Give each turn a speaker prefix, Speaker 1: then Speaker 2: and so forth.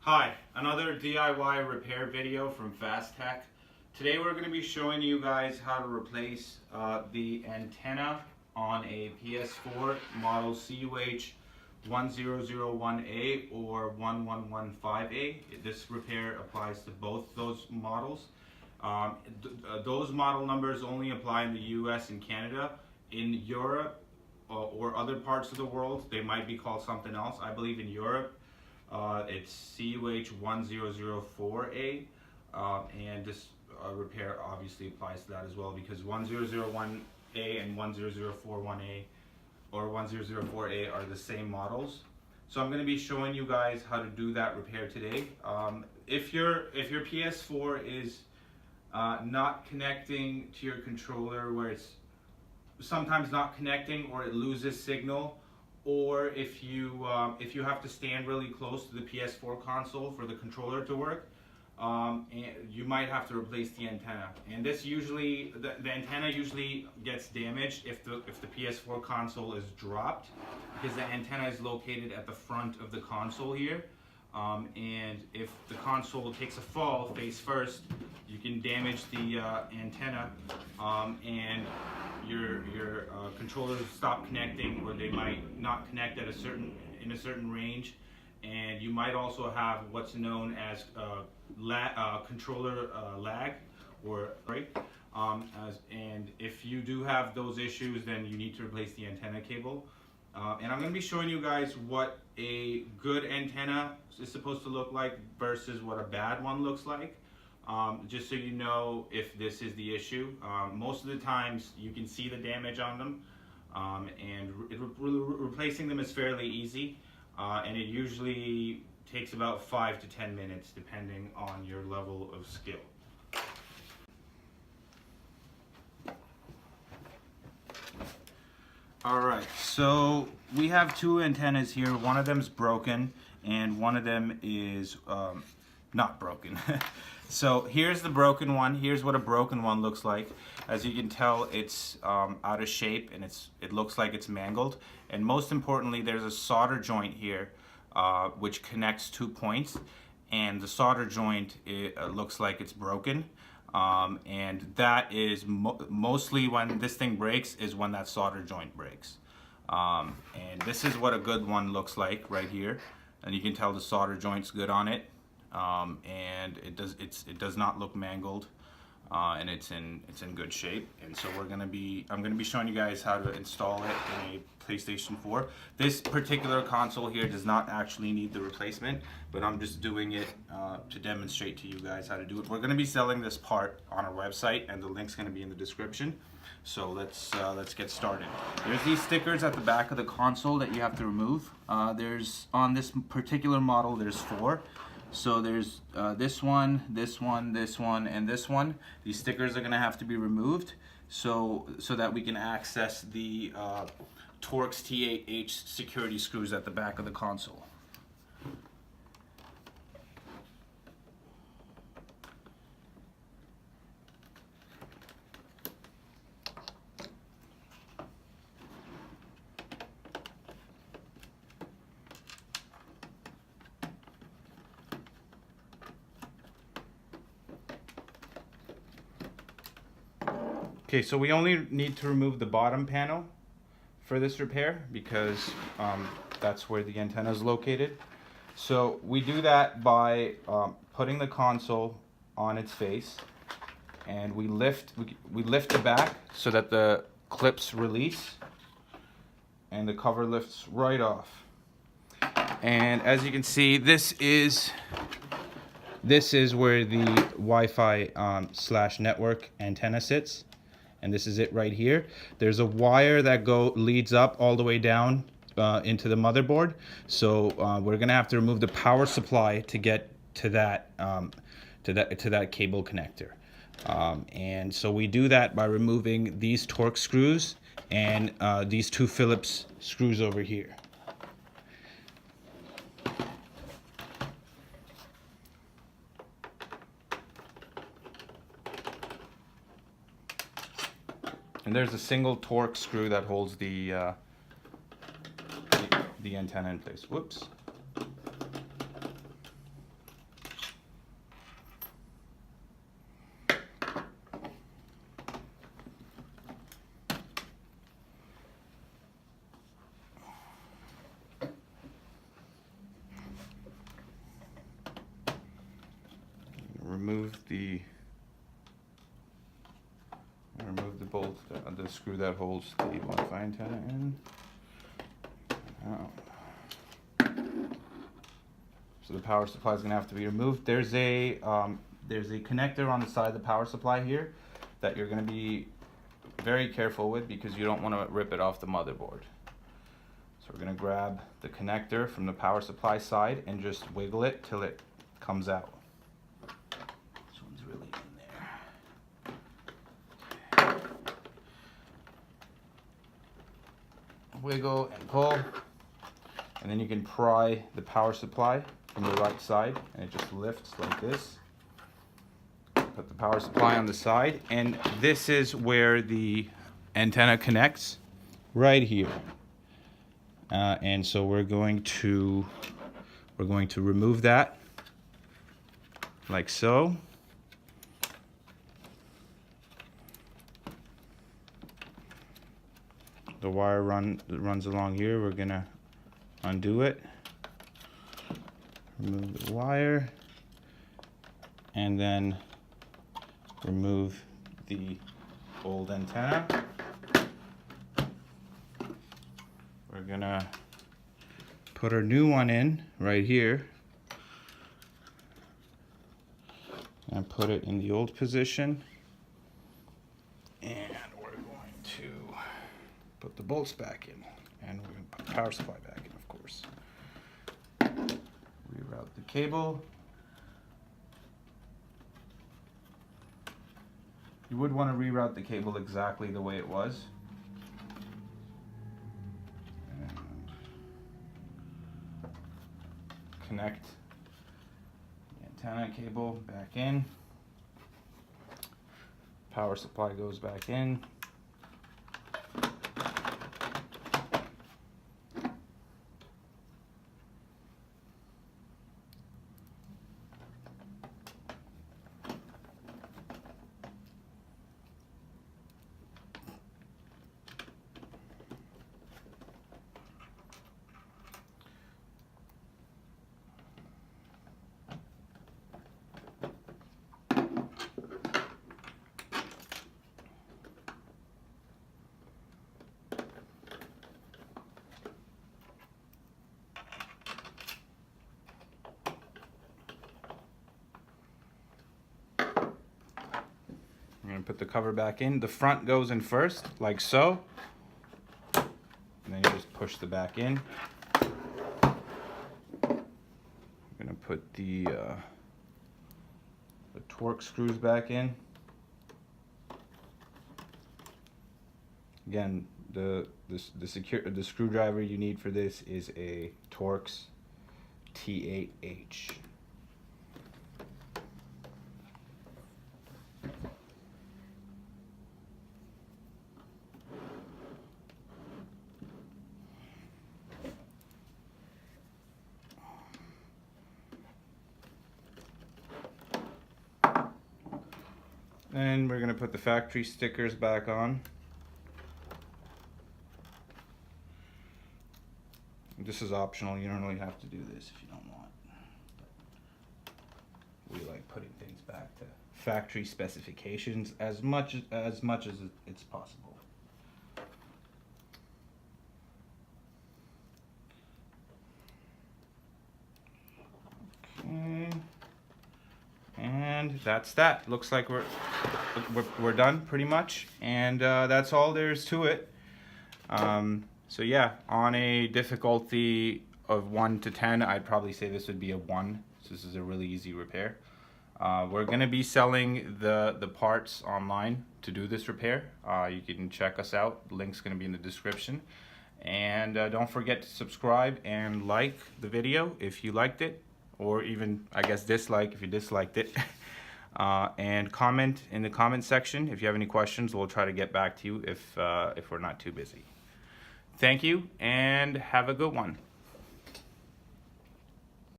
Speaker 1: Hi, another DIY repair video from Fast Tech. Today we're going to be showing you guys how to replace the antenna on a PS4 model CUH1001A or 1115A. This repair applies to both those models. Those model numbers only apply in the US and Canada. In Europe or other parts of the world, they might be called something else. I believe in Europe, it's CUH1004A, and this repair obviously applies to that as well, because 1001A and 10041A or 1004A are the same models. So I'm going to be showing you guys how to do that repair today. If your PS4 is not connecting to your controller, where it's sometimes not connecting or it loses signal, or if you have to stand really close to the PS4 console for the controller to work, and you might have to replace the antenna. And this usually, the antenna usually gets damaged if the PS4 console is dropped, because the antenna is located at the front of the console here. And if the console takes a fall face first, you can damage the antenna, and your controllers stop connecting, or they might not connect at in a certain range, and you might also have what's known as controller lag, or break. And if you do have those issues, then you need to replace the antenna cable. And I'm going to be showing you guys what a good antenna is supposed to look like versus what a bad one looks like. Just so you know if this is the issue. Most of the times you can see the damage on them, and replacing them is fairly easy, and it usually takes about 5 to 10 minutes depending on your level of skill. Alright, so we have two antennas here. One of them is broken and one of them is not broken. So here's the broken one. Here's what a broken one looks like. As you can tell, it's out of shape, and it looks like it's mangled. And most importantly, there's a solder joint here which connects 2 points, and the solder joint, it looks like it's broken. And that is mostly when this thing breaks, is when that solder joint breaks. And this is what a good one looks like right here, and you can tell the solder joint's good on it. And it does not look mangled, and it's in good shape. And so I'm gonna be showing you guys how to install it in a PlayStation 4. This particular console here does not actually need the replacement, but I'm just doing it to demonstrate to you guys how to do it. We're gonna be selling this part on our website, and the link's gonna be in the description. So let's get started. There's these stickers at the back of the console that you have to remove. There's, on this particular model, there's 4. So there's this one, this one, this one, and this one. These stickers are gonna have to be removed so that we can access the torx T8H security screws at the back of the console. Okay, so we only need to remove the bottom panel for this repair, because that's where the antenna is located. So we do that by putting the console on its face, and we lift the back so that the clips release, and the cover lifts right off. And as you can see, this is where the Wi-Fi / network antenna sits. And this is it right here. There's a wire that leads up all the way down into the motherboard. So we're gonna have to remove the power supply to get to that cable connector. And so we do that by removing these torx screws and these 2 Phillips screws over here. And there's a single torx screw that holds the antenna in place. Whoops. remove the bolt, the screw that holds the Wi-Fi antenna in. So the power supply is going to have to be removed. There's a connector on the side of the power supply here that you're going to be very careful with because you don't want to rip it off the motherboard. So we're going to grab the connector from the power supply side and just wiggle it till it comes out. This one's really in there. Wiggle and pull, and then you can pry the power supply from the right side and it just lifts like this. Put the power supply on the side, and this is where the antenna connects, right here. And so we're going to remove that like so. The wire runs along here. We're gonna undo it, remove the wire, and then remove the old antenna. We're gonna put our new one in right here and put it in the old position, and we're going to put the bolts back in, and we're going to put the power supply back in, of course. Reroute the cable. You would want to reroute the cable exactly the way it was. And connect the antenna cable back in. Power supply goes back in. I'm going to put the cover back in. The front goes in first, like so. And then you just push the back in. I'm going to put the torx screws back in. Again, the screwdriver you need for this is a torx T8H. And we're going to put the factory stickers back on. This is optional. You don't really have to do this if you don't want. We like putting things back to factory specifications as much as it's possible. Okay. And that's that. Looks like we're done pretty much, and that's all there is to it. So yeah, on a difficulty of 1 to 10, I'd probably say this would be a 1. So this is a really easy repair. We're gonna be selling the parts online to do this repair. You can check us out. The link's gonna be in the description. And don't forget to subscribe and like the video if you liked it, or even, I guess, dislike if you disliked it. And comment in the comment section if you have any questions. We'll try to get back to you if we're not too busy. Thank you, and have a good one.